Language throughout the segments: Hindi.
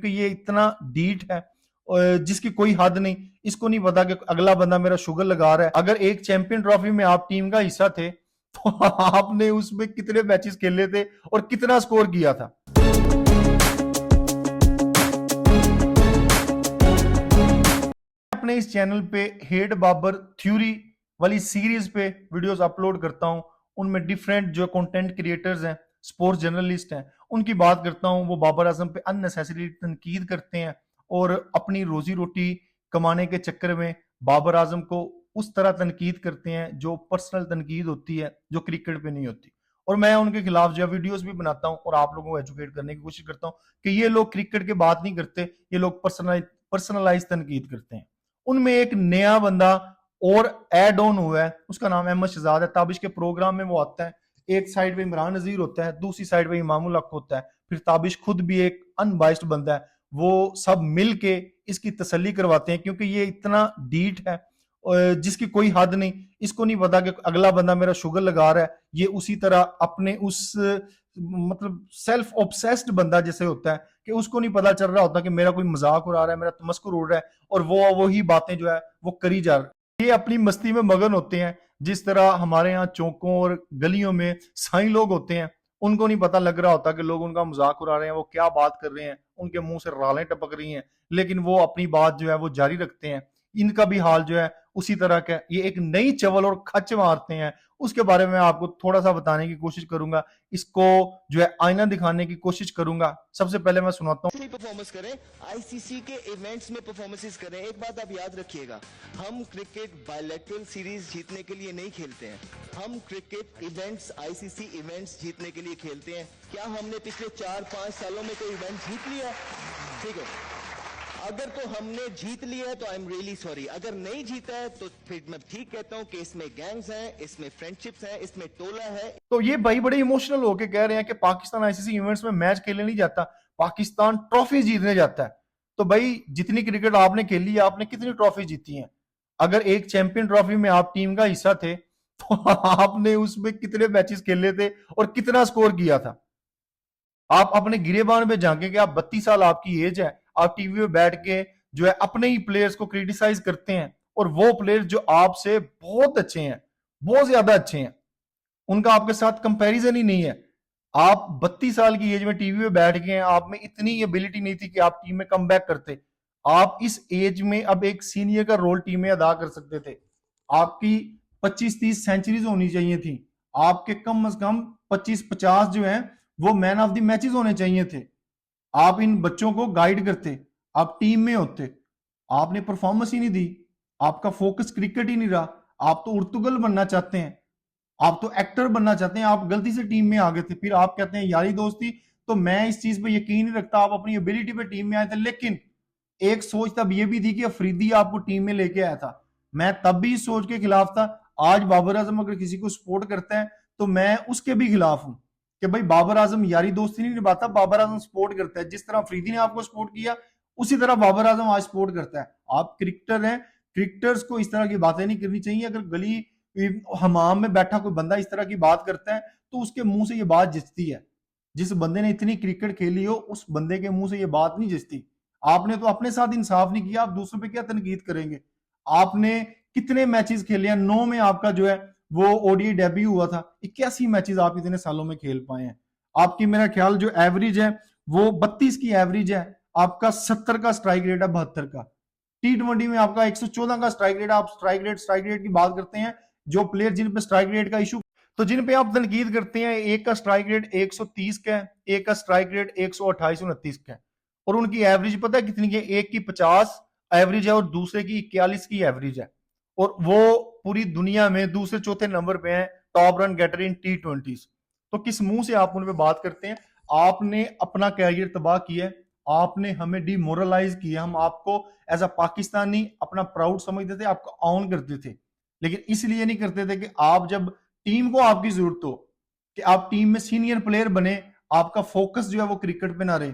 कि ये इतना डीठ है और जिसकी कोई हद नहीं। इसको नहीं पता कि अगला बंदा मेरा शुगर लगा रहा है। अगर एक चैंपियन ट्रॉफी में आप टीम का हिस्सा थे तो आपने उसमें कितने मैचेस खेले थे और कितना स्कोर किया था। अपने इस चैनल पे हेड बाबर थ्योरी वाली सीरीज पे वीडियोस अपलोड करता हूं। उनमें डिफरेंट जो कंटेंट क्रिएटर्स हैं, स्पोर्ट्स जर्नलिस्ट हैं, उनकी बात करता हूं। वो बाबर आजम पे अननेसेसरी तनकीद करते हैं और अपनी रोजी रोटी कमाने के चक्कर में बाबर आजम को उस तरह तनकीद करते हैं जो पर्सनल तनकीद होती है, जो क्रिकेट पे नहीं होती। और मैं उनके खिलाफ जो वीडियोस भी बनाता हूं और आप लोगों को एजुकेट करने की कोशिश करता हूं कि ये लोग क्रिकेट की बात नहीं करते, ये लोग पर्सनलाइज तनकीद करते हैं। उनमें एक नया बंदा और एड ऑन हुआ है, उसका नाम अहमद शहजाद है। ताबिश के प्रोग्राम में वो आता है, एक साइड पे इमरान नजीर होता है, दूसरी साइड पे इमामुल हक होता है। फिर ताबिश खुद भी एक अनबाइस्ड बंदा है। वो सब मिल के इसकी तसल्ली करवाते हैं क्योंकि ये इतना डीठ है जिसकी कोई हद नहीं। इसको नहीं पता कि अगला बंदा मेरा शुगर लगा रहा है। ये उसी तरह अपने उस मतलब सेल्फ ऑब्सेस्ड बंदा जैसे होता है कि उसको नहीं पता चल रहा होता कि मेरा कोई मजाक उड़ा रहा है, मेरा तमस्कुर उड़ रहा है और वो वही बातें जो है वो करी जा रही है। ये अपनी मस्ती में मगन होते हैं। जिस तरह हमारे यहाँ चौकों और गलियों में साई लोग होते हैं, उनको नहीं पता लग रहा होता कि लोग उनका मजाक उड़ा रहे हैं, वो क्या बात कर रहे हैं, उनके मुंह से रालें टपक रही हैं, लेकिन वो अपनी बात जो है वो जारी रखते हैं। इनका भी हाल जो है उसी तरह का। ये एक नई चवल और खच मारते हैं, उसके बारे में आपको थोड़ा सा बताने की कोशिश करूंगा। इसको जो है आईना दिखाने की कोशिश करूंगा। सबसे पहले मैं सुनाता हूँ। परफॉर्मेंस करें, आईसीसी के इवेंट्स में परफॉर्मेंसेस करें। एक बात आप याद रखिएगा, हम क्रिकेट बायलैटरल सीरीज जीतने के लिए नहीं खेलते हैं, हम क्रिकेट इवेंट्स, आईसीसी इवेंट्स जीतने के लिए खेलते हैं। क्या हमने पिछले 4-5 सालों में कोई इवेंट जीत लिया? ठीक है, अगर तो हमने जीत लिया है तो आई एम रियली सॉरी। अगर नहीं जीता है तो फिर मैं ठीक कहता हूं कि इसमें गैंग्स हैं, इसमें फ्रेंडशिप्स हैं, इसमें टोला है। तो ये भाई बड़े इमोशनल होके कह रहे हैं कि पाकिस्तान आईसीसी इवेंट्स में मैच खेलने नहीं जाता, पाकिस्तान ट्रॉफी जीतने जाता है। तो भाई जितनी क्रिकेट आपने खेली है, आपने कितनी ट्रॉफी जीती है? अगर एक चैंपियन ट्रॉफी में आप टीम का हिस्सा थे तो आपने उसमें कितने मैचेस खेले थे और कितना स्कोर किया था? आप अपने गिरेबान पे झांके कि आप 32 साल आपकी एज है, आप टीवी पे बैठ के जो है अपने ही प्लेयर्स को क्रिटिसाइज करते हैं और वो प्लेयर्स जो आपसे बहुत अच्छे हैं, बहुत ज्यादा अच्छे हैं, उनका आपके साथ कंपैरिजन ही नहीं है। आप 32 साल की एज में टीवी पे बैठ गए हैं, आप में इतनी एबिलिटी नहीं थी कि आप टीम में कम बैक करते। आप इस एज में अब एक सीनियर का रोल टीम में अदा कर सकते थे। आपकी 25-30 सेंचुरीज होनी चाहिए थी। आपके कम से कम 25-50 जो है वो मैन ऑफ द मैचेस होने चाहिए थे। आप इन बच्चों को गाइड करते, आप टीम में होते। आपने परफॉर्मेंस ही नहीं दी, आपका फोकस क्रिकेट ही नहीं रहा। आप तो उर्तुगल बनना चाहते हैं, आप तो एक्टर बनना चाहते हैं, आप गलती से टीम में आ गए थे। फिर आप कहते हैं यारी दोस्ती। तो मैं इस चीज पे यकीन नहीं रखता, आप अपनी एबिलिटी पे टीम में आए थे। लेकिन एक सोच तब ये भी थी कि अफरीदी आपको टीम में लेके आया था। मैं तब भी इस सोच के खिलाफ था। आज बाबर आजम अगर किसी को सपोर्ट करता है तो मैं उसके भी खिलाफ हूं कि भाई बाबर आजम यारी दोस्ती नहीं निभाता, बाबर आजम सपोर्ट करता है। जिस तरह अफरीदी ने आपको सपोर्ट किया, उसी तरह बाबर आजम आज सपोर्ट करता है। आप क्रिकेटर हैं, क्रिकेटर्स को इस तरह की बातें नहीं करनी चाहिए। अगर गली हमाम में बैठा कोई बंदा इस तरह की बात करता है तो उसके मुंह से ये बात जिसती है। जिस बंदे ने इतनी क्रिकेट खेली हो, उस बंदे के मुंह से ये बात नहीं जिसती। आपने तो अपने साथ इंसाफ नहीं किया, आप दूसरों पे क्या तनकीद करेंगे? आपने कितने मैचेस खेले हैं? 9 में आपका जो है वो ओडीआई डेब्यू हुआ था। 81 मैचेस आप इतने सालों में खेल पाए हैं। आपकी मेरा ख्याल जो एवरेज है वो 32 की एवरेज है। आपका 70 का स्ट्राइक रेट है, 72 का। T20 में आपका 114 का स्ट्राइक रेट। आप स्ट्राइक रेट की बात करते हैं, जो प्लेयर जिन पे स्ट्राइक रेट का इशू, तो जिन पे आप तनकीद करते हैं, एक का स्ट्राइक रेट 130 का है, एक का स्ट्राइक रेट 128-129 का है। और उनकी एवरेज पता है कितनी है? एक की 50 एवरेज है और दूसरे की 41 की एवरेज है। और वो पूरी दुनिया में दूसरे चौथे नंबर पे हैं, टॉप रन गेटर इन T20। तो किस मुंह से आप उन पे बात करते हैं? आपने अपना कैरियर तबाह किया है, आपने हमें डिमोरलाइज किया। हम आपको एज अ पाकिस्तानी अपना प्राउड समझते थे, आपको ऑन करते थे। लेकिन इसलिए नहीं करते थे कि आप जब टीम को आपकी जरूरत हो, कि आप टीम में सीनियर प्लेयर बने, आपका फोकस जो है वो क्रिकेट पे ना रहे।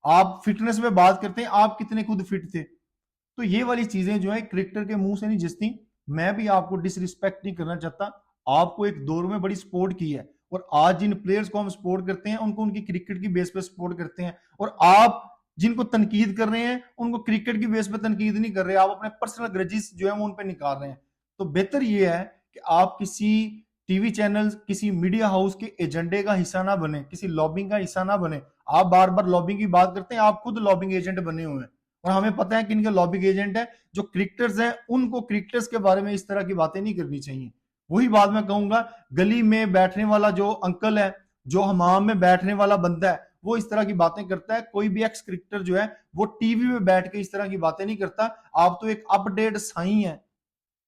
आप फिटनेस में बात करते हैं, आप कितने खुद फिट थे। तो ये वाली चीजें जो है क्रिकेटर के मुंह से नहीं जिसती। मैं भी आपको डिसरिस्पेक्ट नहीं करना चाहता। आपको एक दौर में बड़ी सपोर्ट की है और आज जिन प्लेयर्स को हम सपोर्ट करते हैं उनको उनकी क्रिकेट की बेस पे सपोर्ट करते हैं। और आप जिनको तनकीद कर रहे हैं उनको क्रिकेट की बेस पे तनकीद नहीं कर रहे, आप अपने पर्सनल ग्रजेस जो है वो उन पे निकाल रहे हैं। तो बेहतर ये है कि आप किसी टीवी चैनल, किसी मीडिया हाउस के एजेंडे का हिस्सा ना बने, किसी लॉबिंग का हिस्सा ना बने। आप बार बार लॉबिंग की बात करते हैं, आप खुद लॉबिंग एजेंट बने हुए हैं और हमें पता है कि इनके लॉबिंग एजेंट है। जो क्रिकेटर्स हैं उनको क्रिकेटर्स के बारे में इस तरह की बातें नहीं करनी चाहिए। वही बात मैं कहूंगा, गली में बैठने वाला जो अंकल है, जो हमाम में बैठने वाला बंदा है, वो इस तरह की बातें करता है। कोई भी एक्स क्रिकेटर जो है वो टीवी में बैठ के इस तरह की बातें नहीं करता। आप तो एक अपडेट साई है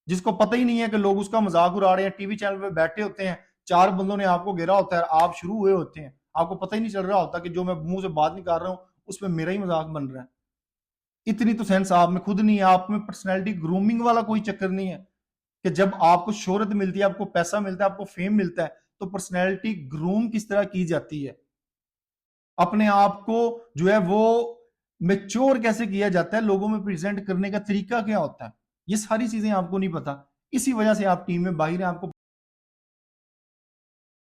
जिसको पता ही नहीं है कि लोग उसका मजाक उड़ा रहे हैं। टीवी चैनल पे बैठे होते हैं, चार बंदों ने आपको घेरा होता है, आप शुरू हुए होते हैं, आपको पता ही नहीं चल रहा होता कि जो मैं मुंह से बात निकाल रहा हूं उसमें मेरा ही मजाक बन रहा है। इतनी तो सेंस आप में खुद नहीं है, आप में पर्सनैलिटी ग्रूमिंग वाला कोई चक्कर नहीं है कि जब आपको शोहरत मिलती है, आपको पैसा मिलता है, आपको फेम मिलता है, तो पर्सनैलिटी ग्रूम किस तरह की जाती है, अपने आप को जो है वो मेच्योर कैसे किया जाता है, लोगों में प्रेजेंट करने का तरीका क्या होता है, ये सारी चीजें आपको नहीं पता। इसी वजह से आप टीम में बाहर हैं, आपको